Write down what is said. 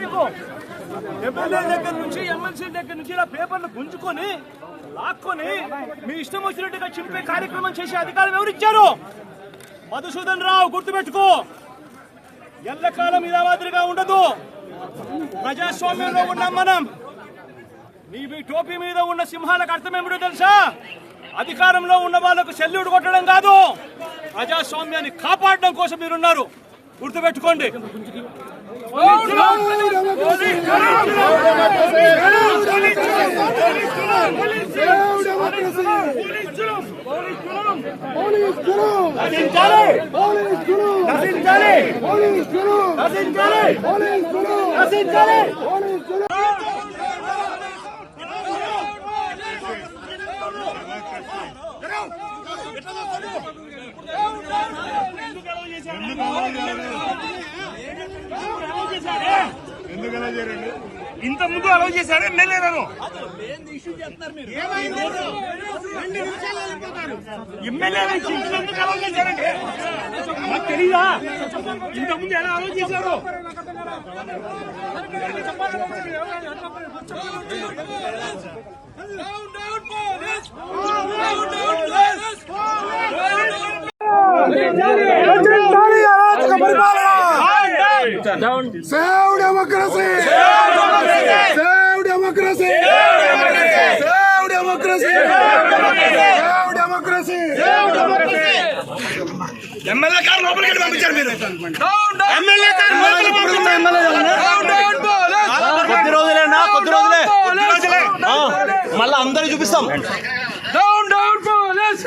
మీకు ఎమ్మెల్యే దగ్గర నుంచి ఎమ్మెల్సీ దగ్గర నుంచి ఇలా పేపర్లు గుంజుకొని లాక్కొని మీ ఇష్టం వచ్చినట్టుగా చింపే కార్యక్రమం చేసే అధికారం ఎవరిచ్చారు? మధుసూదన్ రావు, గుర్తుపెట్టుకో. ఎల్లకాలం ఇదే మాదిరిగా ఉండదు. ప్రజాస్వామ్యంలో ఉన్నాం మనం. మీ టోపీ మీద ఉన్న సింహాలకు అర్థం ఏమిటో తెలుసా? అధికారంలో ఉన్న వాళ్ళకు సెల్యూట్ కొట్టడం కాదు, ప్రజాస్వామ్యాన్ని కాపాడడం కోసం మీరున్నారు. గుర్తుపెట్టుకోండి. ఇంత ముందు అలౌ చేశారు ఎమ్మెల్యేలను. ఎమ్మెల్యేలు ఎందుకు అలౌ చేశారంటే మాకు తెలీదా? ఇంత ముందు ఎలా అలౌ చేశారు? Save democracy! Save democracy! Save democracy! Save democracy! MLA గారు లోపలికి పంపించారు మీరు. కొద్ది రోజులేనా? కొద్ది రోజులే మళ్ళీ అందరూ చూపిస్తాం. Down down police.